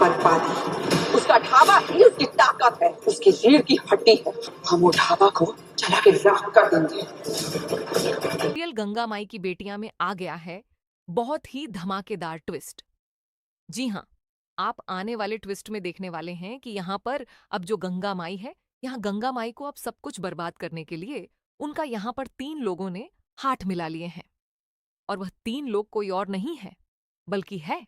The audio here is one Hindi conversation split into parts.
बर्बादी। उसका ढाबा ही उसकी ताकत है, उसकी रीढ़ की हड्डी है। हम वो ढाबा को चला के राख कर देंगे। सीरियल गंगा माई की बेटियां में आ गया है बहुत ही धमाकेदार ट्विस्ट। जी हाँ, आप आने वाले ट्विस्ट में देखने वाले हैं कि यहाँ पर अब जो गंगा माई है, यहाँ गंगा माई को अब सब कुछ बर्बाद करने के लिए उनका यहाँ पर 3 लोगों ने हाथ मिला लिए हैं। और वह 3 लोग कोई और नहीं है, बल्कि है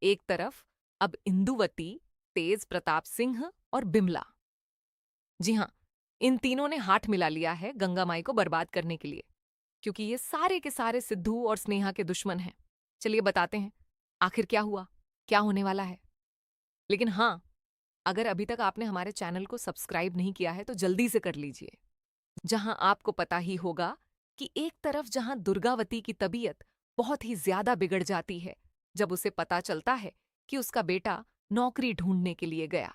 एक तरफ अब इंदुवती, तेज प्रताप सिंह और बिमला। जी हाँ, इन तीनों ने हाथ मिला लिया है गंगा माई को बर्बाद करने के लिए, क्योंकि ये सारे के सारे सिद्धू और स्नेहा के दुश्मन हैं। चलिए बताते हैं आखिर क्या हुआ, क्या होने वाला है। लेकिन हाँ, अगर अभी तक आपने हमारे चैनल को सब्सक्राइब नहीं किया है तो जल्दी से कर लीजिए। जहां आपको पता ही होगा कि एक तरफ जहां दुर्गावती की तबीयत बहुत ही ज्यादा बिगड़ जाती है जब उसे पता चलता है कि उसका बेटा नौकरी ढूंढने के लिए गया,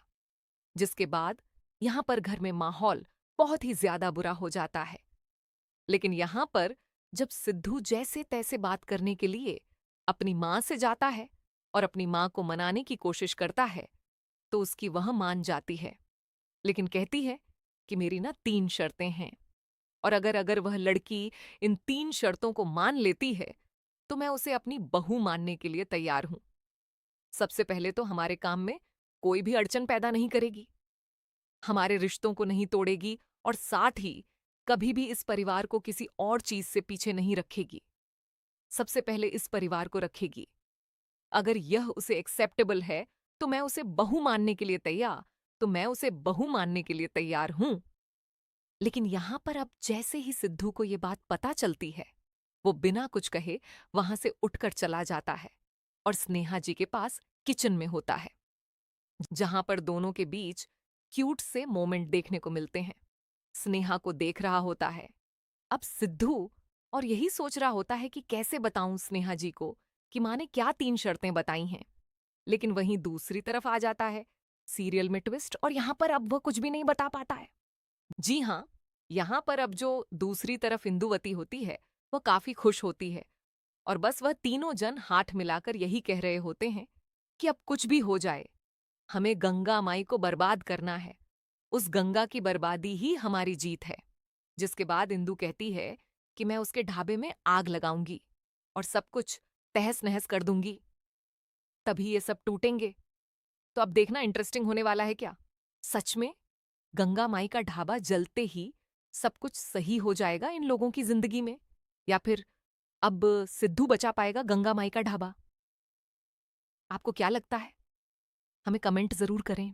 जिसके बाद यहां पर घर में माहौल बहुत ही ज्यादा बुरा हो जाता है। लेकिन यहां पर जब सिद्धू जैसे तैसे बात करने के लिए अपनी मां से जाता है और अपनी मां को मनाने की कोशिश करता है, तो उसकी वह मान जाती है, लेकिन कहती है कि मेरी ना 3 शर्तें हैं, और अगर अगर वह लड़की इन 3 शर्तों को मान लेती है तो मैं उसे अपनी बहू मानने के लिए तैयार हूं। सबसे पहले तो हमारे काम में कोई भी अड़चन पैदा नहीं करेगी, हमारे रिश्तों को नहीं तोड़ेगी, और साथ ही कभी भी इस परिवार को किसी और चीज से पीछे नहीं रखेगी। सबसे पहले इस परिवार को रखेगी। अगर यह उसे एक्सेप्टेबल है तो मैं उसे बहू मानने के लिए तैयार, तो मैं उसे बहू मानने के लिए तैयार हूं। लेकिन यहां पर अब जैसे ही सिद्धू को यह बात पता चलती है, वो बिना कुछ कहे वहां से उठकर चला जाता है और स्नेहा जी के पास किचन में होता है, जहां पर दोनों के बीच क्यूट से मोमेंट देखने को मिलते हैं। स्नेहा को देख रहा होता है अब सिद्धू, और यही सोच रहा होता है कि कैसे बताऊं स्नेहा जी को कि माँ ने क्या 3 शर्तें बताई हैं। लेकिन वहीं दूसरी तरफ आ जाता है सीरियल में ट्विस्ट, और यहां पर अब वह कुछ भी नहीं बता पाता है। जी हाँ, यहां पर अब जो दूसरी तरफ इंदुवती होती है वह काफी खुश होती है, और बस वह तीनों जन हाथ मिलाकर यही कह रहे होते हैं कि अब कुछ भी हो जाए, हमें गंगा माई को बर्बाद करना है। उस गंगा की बर्बादी ही हमारी जीत है। जिसके बाद इंदु कहती है कि मैं उसके ढाबे में आग लगाऊंगी और सब कुछ तहस नहस कर दूंगी, तभी ये सब टूटेंगे। तो अब देखना इंटरेस्टिंग होने वाला है क्या। सच में गंगा माई का ढाबा जलते ही सब कुछ सही हो जाएगा इन लोगों की जिंदगी में, या फिर अब सिद्धू बचा पाएगा गंगा माई का ढाबा। आपको क्या लगता है? हमें कमेंट जरूर करें।